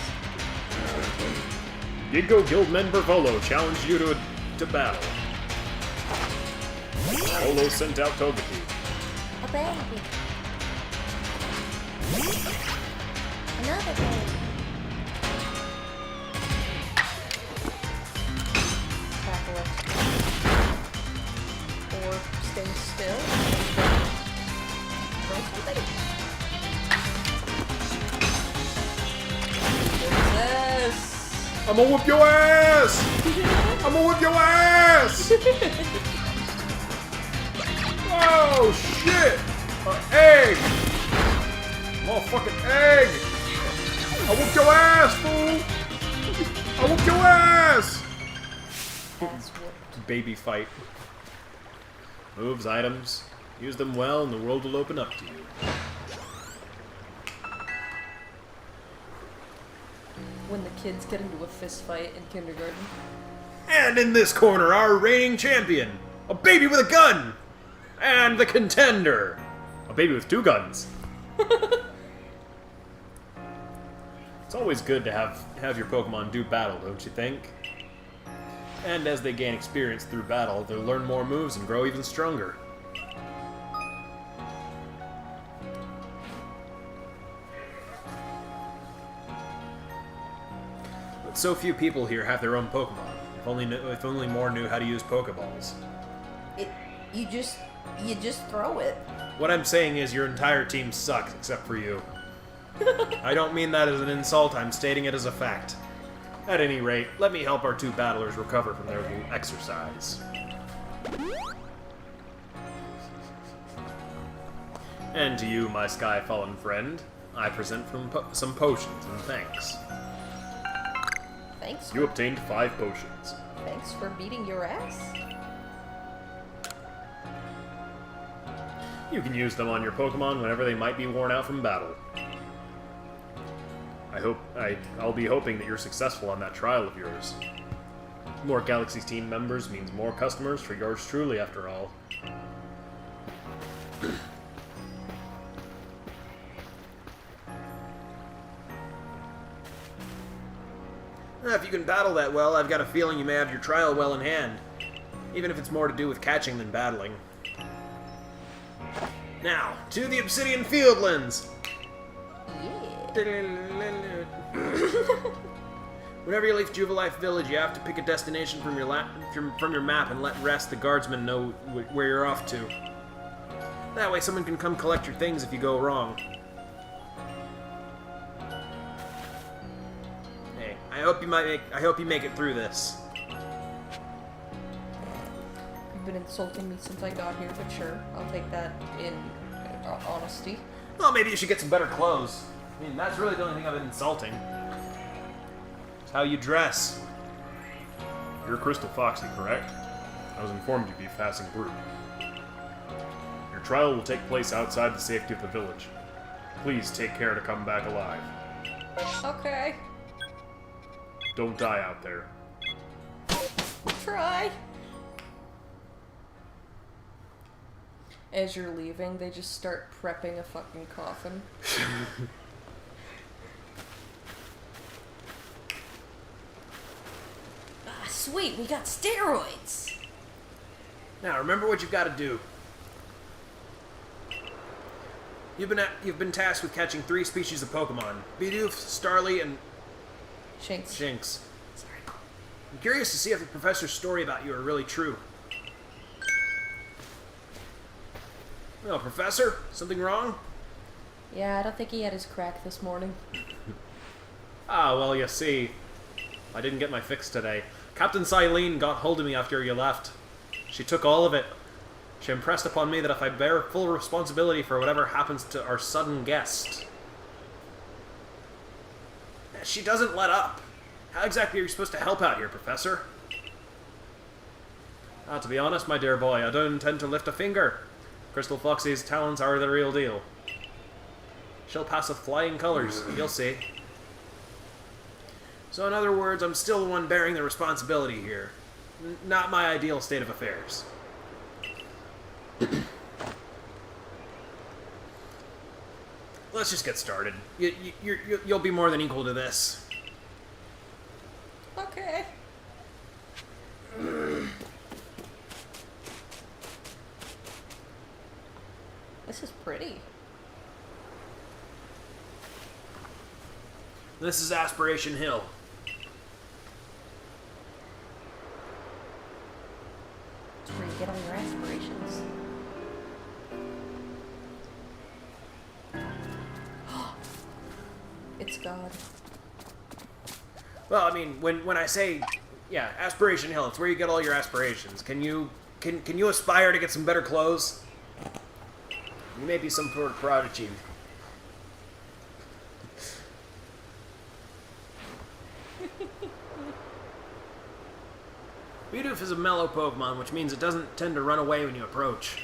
Ginkgo Guild member Volo challenged you to battle. Volo sent out Togepi. A baby. Another baby. Tackle it. Or stay still and then throw something. Yes! I'm gonna whoop your ass! I'm gonna whip your ass! Oh shit! An egg! Motherfucking egg! I whoop your ass, fool! I whoop your ass! Baby fight. Moves, items. Use them well and the world will open up to you. When the kids get into a fist fight in kindergarten. And in this corner, our reigning champion! A baby with a gun! And the contender! A baby with 2 guns. It's always good to have your Pokemon do battle, don't you think? And as they gain experience through battle, they'll learn more moves and grow even stronger. But so few people here have their own Pokemon. If only more knew how to use Pokeballs. You just throw it. What I'm saying is your entire team sucks, except for you. I don't mean that as an insult, I'm stating it as a fact. At any rate, let me help our 2 battlers recover from their little exercise. And to you, my sky-fallen friend, I present some potions and thanks. Thanks. You obtained 5 potions. Thanks for beating your ass. You can use them on your Pokemon whenever they might be worn out from battle. I'll be hoping that you're successful on that trial of yours. More Galaxy team members means more customers for yours truly, after all. If you can battle that well, I've got a feeling you may have your trial well in hand. Even if it's more to do with catching than battling. Now, to the Obsidian Fieldlands! Yeah. Whenever you leave Jubilife Village, you have to pick a destination from your map and let Rest the guardsman know where you're off to. That way someone can come collect your things if you go wrong. Hey, I hope you make it through this. You've been insulting me since I got here, but sure, I'll take that in honesty. Well, maybe you should get some better clothes. I mean, that's really the only thing I've been insulting. It's how you dress. You're Crystal Foxy, correct? I was informed you'd be passing through. Your trial will take place outside the safety of the village. Please take care to come back alive. Okay. Don't die out there. Try. As you're leaving, they just start prepping a fucking coffin. Ah, sweet, we got steroids! Now, remember what you've got to do. You've been tasked with catching 3 species of Pokemon: Bidoof, Starly, and Shinx. Sorry. I'm curious to see if the professor's story about you are really true. Well, Professor, something wrong? Yeah, I don't think he had his crack this morning. Ah, well, you see, I didn't get my fix today. Captain Silene got hold of me after you left. She took all of it. She impressed upon me that if I bear full responsibility for whatever happens to our sudden guest. She doesn't let up. How exactly are you supposed to help out here, Professor? To be honest, my dear boy, I don't intend to lift a finger. Crystal Foxy's talents are the real deal. She'll pass with flying colors, you'll see. So in other words, I'm still the one bearing the responsibility here. Not my ideal state of affairs. Let's just get started. You'll be more than equal to this. Okay. This is pretty. This is Aspiration Hill. It's where you get all your aspirations. It's God. Well, I mean, when I say, yeah, Aspiration Hill, it's where you get all your aspirations. Can you aspire to get some better clothes? You may be some sort of prodigy. Bidoof is a mellow Pokemon, which means it doesn't tend to run away when you approach.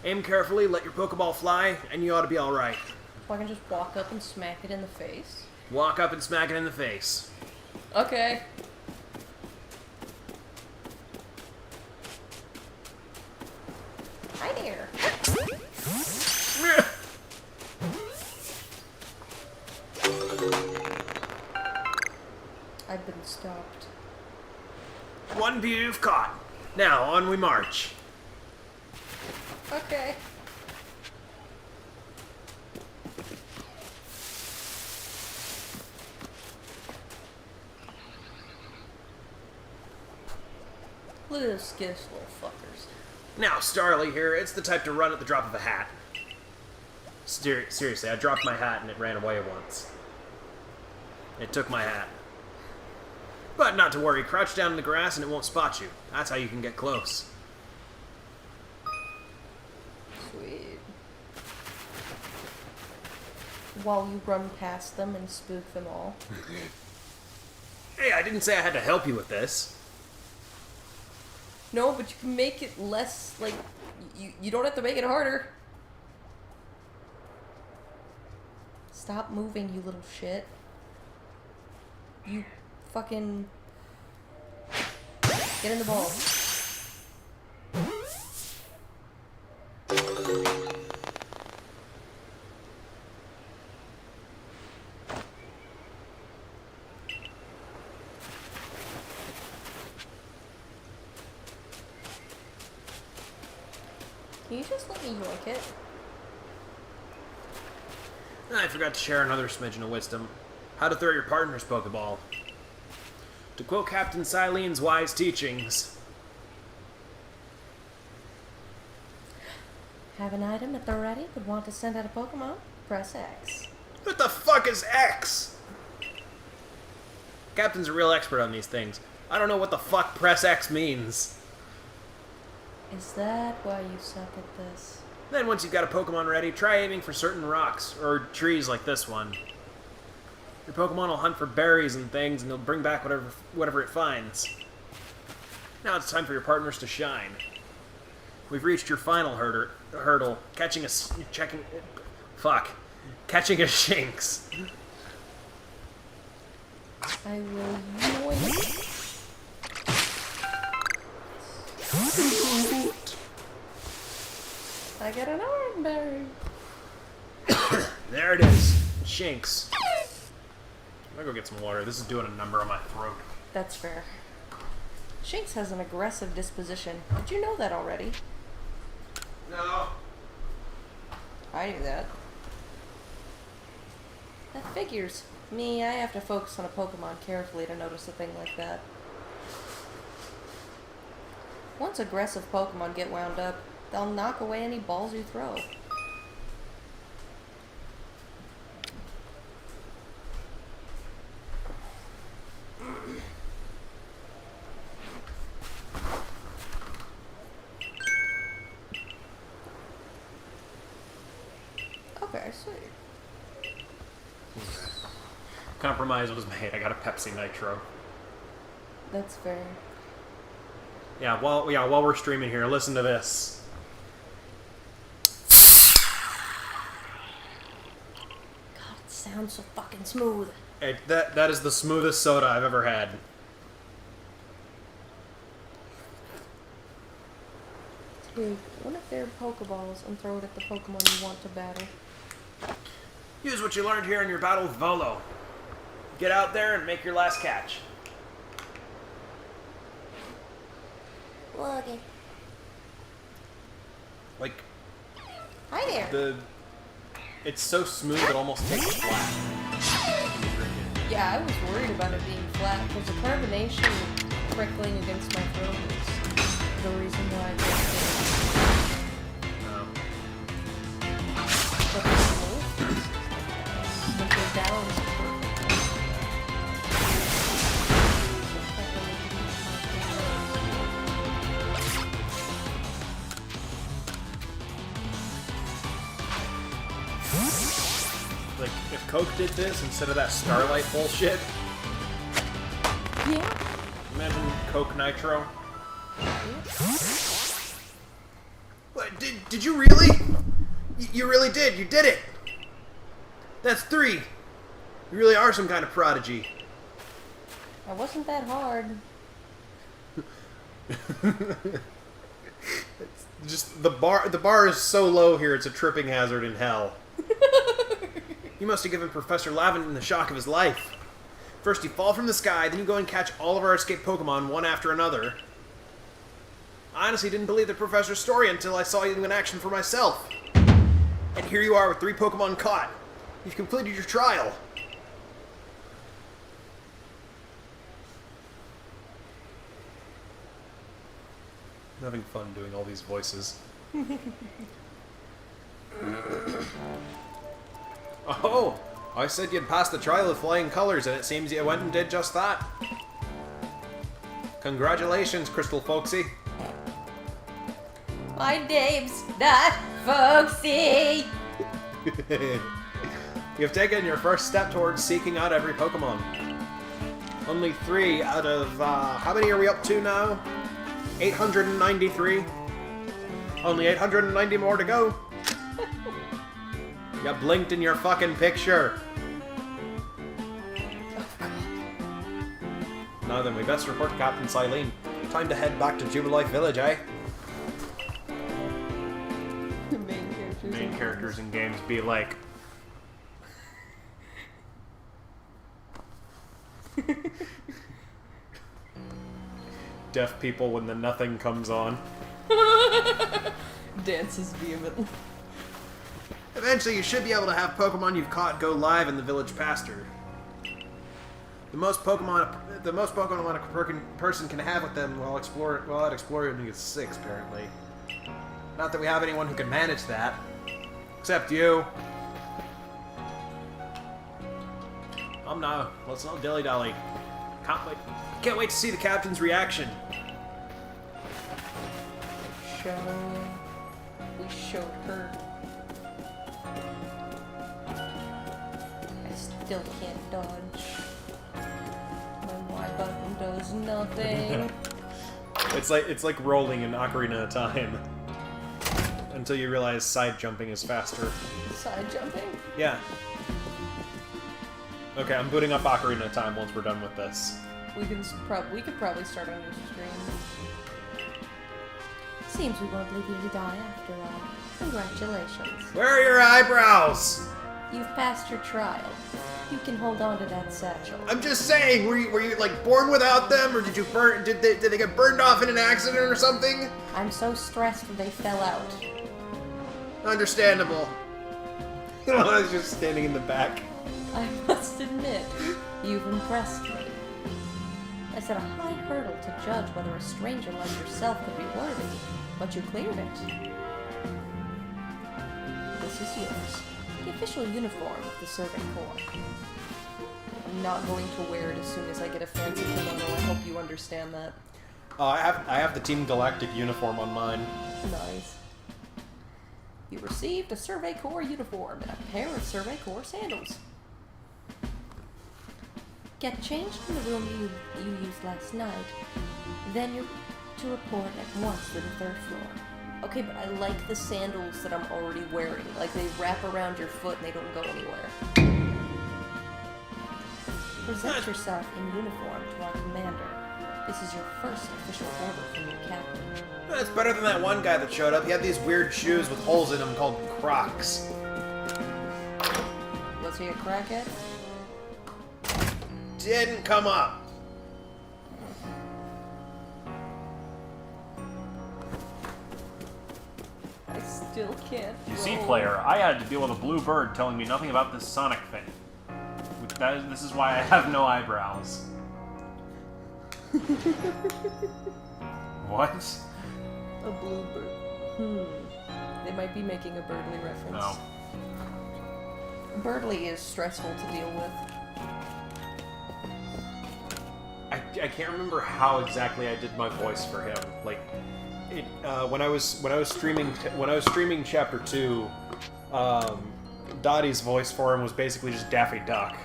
Aim carefully, let your Pokeball fly, and you ought to be alright. So I can just walk up and smack it in the face? Walk up and smack it in the face. Okay. Hi there. I've been stopped. One Bidoof caught. Now, on we march. Okay. Look at those skittish little fuckers. Now, Starly here, it's the type to run at the drop of a hat. Seriously, I dropped my hat and it ran away once. It took my hat. But not to worry, crouch down in the grass and it won't spot you. That's how you can get close. Sweet. While you run past them and spook them all. Hey, I didn't say I had to help you with this. No, but you can make it less, like, you don't have to make it harder. Stop moving, you little shit. You fucking... Get in the ball. Can you just let me yoink it? I forgot to share another smidgen of wisdom. How to throw your partner's Pokeball. To quote Captain Silene's wise teachings. Have an item at the ready, but want to send out a Pokemon? Press X. What the fuck is X? Captain's a real expert on these things. I don't know what the fuck press X means. Is that why you suck at this? Then once you've got a Pokemon ready, try aiming for certain rocks, or trees like this one. Your Pokemon will hunt for berries and things, and it'll bring back whatever it finds. Now it's time for your partners to shine. We've reached your final hurdle, catching a Shinx. I will yoink. I get an orange berry. There it is, Shinx. I'm gonna go get some water. This is doing a number on my throat. That's fair. Shinx has an aggressive disposition. Did you know that already? No. I knew that. That figures. Me, I have to focus on a Pokemon carefully to notice a thing like that. Once aggressive Pokemon get wound up, they'll knock away any balls you throw. Okay, I see. Compromise was made. I got a Pepsi Nitro. That's fair. Yeah, while we're streaming here, listen to this. God, it sounds so fucking smooth. That is the smoothest soda I've ever had. Take one of their Pokeballs and throw it at the Pokemon you want to battle. Use what you learned here in your battle with Volo. Get out there and make your last catch. Okay. Like, Hi there. it's so smooth it almost tastes flat. Yeah, I was worried about it being flat because the carbonation prickling against my throat is the reason why I drank it. But the smooth when they're down is perfect. Like, if Coke did this instead of that Starlight bullshit, Yeah. imagine Coke Nitro. What, did you really? You really did. You did it. That's 3. You really are some kind of prodigy. It wasn't that hard. Just the bar is so low here, it's a tripping hazard in hell. You must have given Professor Lavin the shock of his life. First you fall from the sky, then you go and catch all of our escaped Pokemon one after another. I honestly didn't believe the Professor's story until I saw you in action for myself. And here you are with 3 Pokemon caught. You've completed your trial. I'm having fun doing all these voices. Oh, I said you'd passed the trial with flying colors, and it seems you went and did just that. Congratulations, Crystal Folksy. My name's not Folksy. You've taken your first step towards seeking out every Pokemon. Only 3 out of, how many are we up to now? 893. Only 890 more to go. You blinked in your fucking picture. Now then, we best report to Captain Silene. Time to head back to Jubilife Village, eh? The main characters. Main characters in games be like... deaf people when the nothing comes on. Dances vehemently. Eventually, you should be able to have Pokemon you've caught go live in the village pasture. The most Pokemon a person can have with them while out exploring is 6, apparently. Not that we have anyone who can manage that. Except you. No. Let's not dilly-dally. Can't wait to see the captain's reaction. We showed her. I still can't dodge. My Y button does nothing. It's like rolling in Ocarina of Time. Until you realize side jumping is faster. Side jumping? Yeah. Okay, I'm booting up Ocarina of Time once we're done with this. We could probably start on your stream. Seems we won't leave you to die after all. Congratulations. Where are your eyebrows? You've passed your trial. You can hold on to that satchel. I'm just saying, were you like born without them, or did they get burned off in an accident or something? I'm so stressed they fell out. Understandable. Ilana's just standing in the back. I must admit, you've impressed me. I set a high hurdle to judge whether a stranger like yourself could be worthy, but you cleared it. This is yours. The official uniform of the Servant Corps. I'm not going to wear it as soon as I get a fancy kimono. I hope you understand that. I have the Team Galactic uniform on mine. Nice. You received a Survey Corps uniform and a pair of Survey Corps sandals. Get changed in the room you used last night. Then you're to report at once to the 3rd floor. Okay, but I like the sandals that I'm already wearing. Like, they wrap around your foot and they don't go anywhere. Present yourself in uniform to our commander. This is your first official order from your captain. That's better than that one guy that showed up. He had these weird shoes with holes in them called Crocs. Was he a crackhead? Didn't come up. I still can't. You see, roll. player, I had to deal with a blue bird telling me nothing about this Sonic thing. This is why I have no eyebrows. What? A blue bird. They might be making a Birdly reference. No. Birdly is stressful to deal with. I can't remember how exactly I did my voice for him. Like, when I was streaming Chapter 2, Dottie's voice for him was basically just Daffy Duck,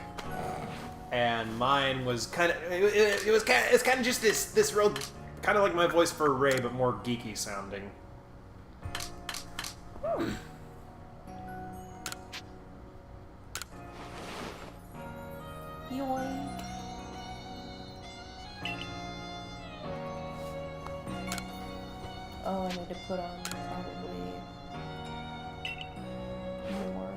and mine was kind of it's kind of just this real kind of like my voice for Ray, but more geeky sounding. Yoink. Oh, I need to put on probably more.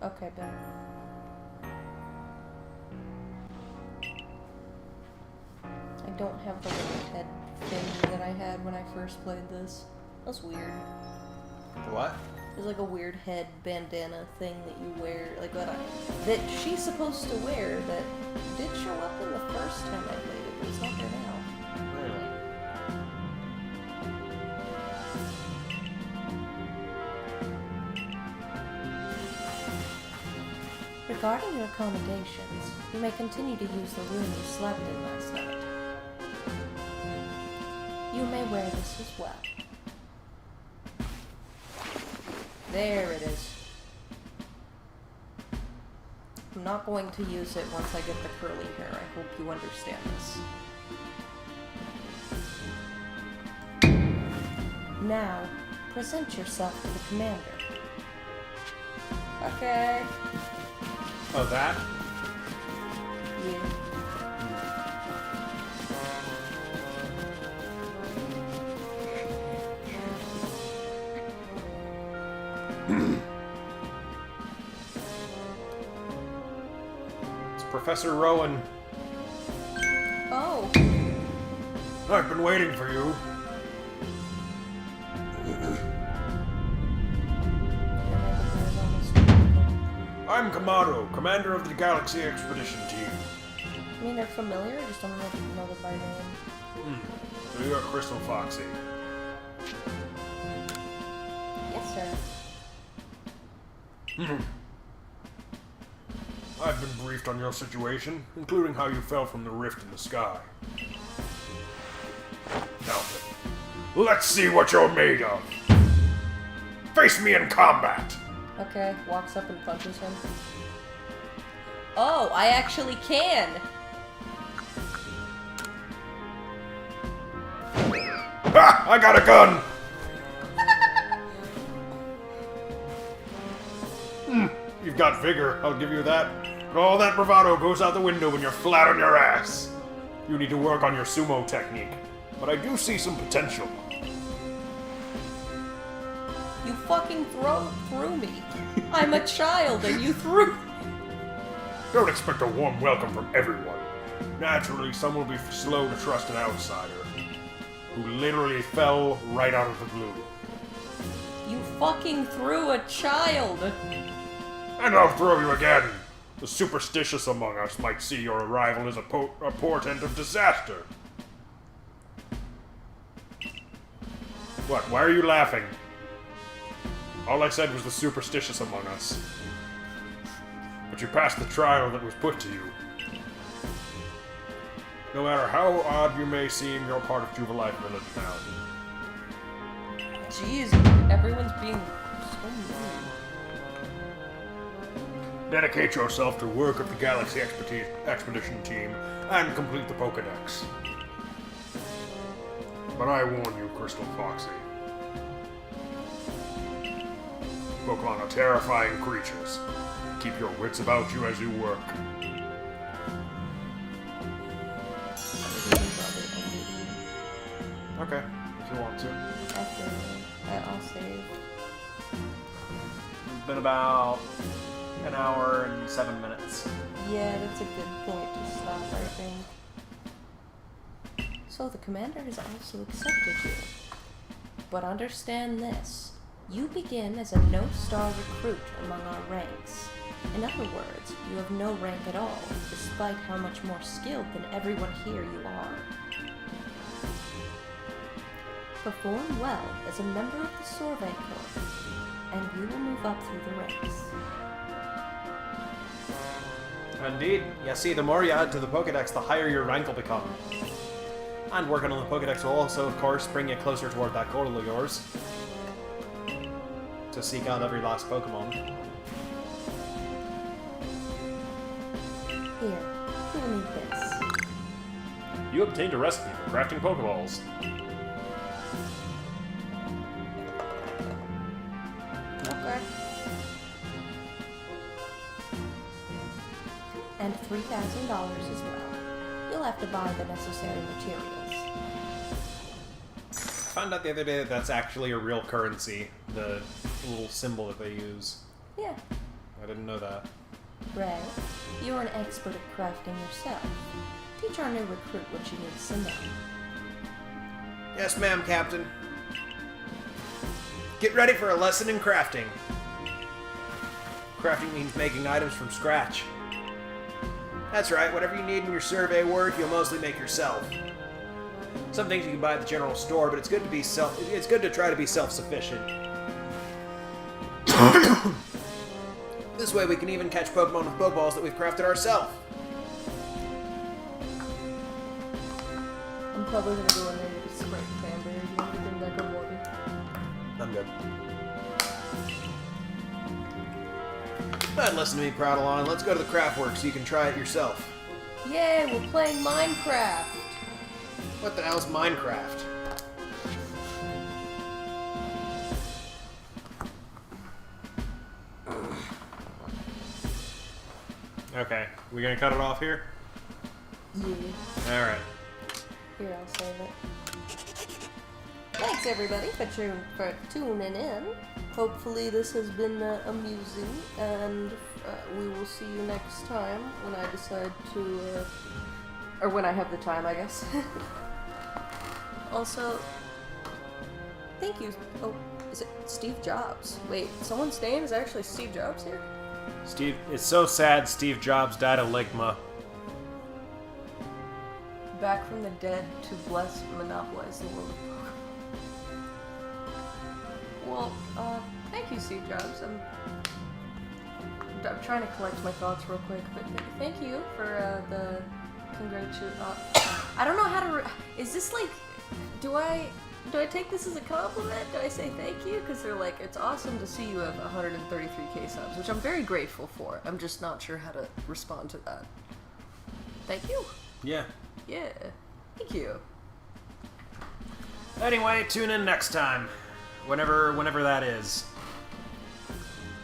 Okay, better. I don't have the little head thing that I had when I first played this. That's weird. What? There's like a weird head bandana thing that you wear, like that she's supposed to wear that did show up in the first time I played it, but it's not there now. Really? Regarding your accommodations, you may continue to use the room you slept in last night. You may wear this as well. There it is. I'm not going to use it once I get the curly hair. I hope you understand this. Now, present yourself to the commander. Okay. Oh, that? Yeah. Professor Rowan. Oh. I've been waiting for you. I'm Kamado, commander of the Galaxy Expedition Team. I mean, they're familiar, I just don't know if you know them by name. So you're Crystal Foxy. Yes, sir. I've been briefed on your situation, including how you fell from the rift in the sky. Now then, let's see what you're made of. Face me in combat. Okay, walks up and punches him. Oh, I actually can! Ha! I got a gun! You've got vigor, I'll give you that. But all that bravado goes out the window when you're flat on your ass. You need to work on your sumo technique. But I do see some potential. You fucking threw me. I'm a child and you threw. Don't expect a warm welcome from everyone. Naturally, some will be slow to trust an outsider who literally fell right out of the blue. You fucking threw a child. And I'll throw you again. The superstitious among us might see your arrival as a portent of disaster. What? Why are you laughing? All I said was the superstitious among us. But you passed the trial that was put to you. No matter how odd you may seem, you're part of Jubilite Village now. Jeez, everyone's being so mean. Dedicate yourself to work of the Galaxy Expedition Team and complete the Pokedex. But I warn you, Crystal Foxy. Pokemon are terrifying creatures. Keep your wits about you as you work. Okay, if you want to. I'll save. It's been about an hour and 7 minutes. Yeah, that's a good point to stop, I think. So the commander has also accepted you. But understand this. You begin as a no-star recruit among our ranks. In other words, you have no rank at all, despite how much more skilled than everyone here you are. Perform well as a member of the Survey Corps, and you will move up through the ranks. Indeed. You see, the more you add to the Pokedex, the higher your rank will become. And working on the Pokedex will also, of course, bring you closer toward that goal of yours. To seek out every last Pokemon. Here, you will need this. You obtained a recipe for crafting Pokeballs. Okay. And $3,000 as well. You'll have to buy the necessary materials. I found out the other day that that's actually a real currency. The little symbol that they use. Yeah. I didn't know that. Ray, you're an expert at crafting yourself. Teach our new recruit what she needs to know. Yes, ma'am, Captain. Get ready for a lesson in crafting. Crafting means making items from scratch. That's right, whatever you need in your survey work, you'll mostly make yourself. Some things you can buy at the general store, but it's good to try to be self-sufficient. This way we can even catch Pokemon with Pokeballs that we've crafted ourselves. I'm probably gonna go in there with a Sprite Cranberry. You want to bring back a water? I'm good. But listen to me prattle on. Let's go to the craft work so you can try it yourself. Yay, we're playing Minecraft! What the hell's Minecraft? Okay, we gonna cut it off here? Yeah. Alright. Here, I'll save it. Thanks everybody for tuning in. Hopefully this has been amusing and we will see you next time when I decide to, or when I have the time, I guess. Also, thank you. Oh, is it Steve Jobs? Wait, someone's name is actually Steve Jobs here? Steve, it's so sad Steve Jobs died of ligma. Back from the dead to bless and monopolize the world of Pokemon. Well, thank you, Steve Jobs. I'm trying to collect my thoughts real quick, but thank you for the I don't know how to. Is this like? Do I take this as a compliment? Do I say thank you? Because they're like, it's awesome to see you have 133k subs, which I'm very grateful for. I'm just not sure how to respond to that. Thank you. Yeah. Yeah. Thank you. Anyway, tune in next time. Whenever that is.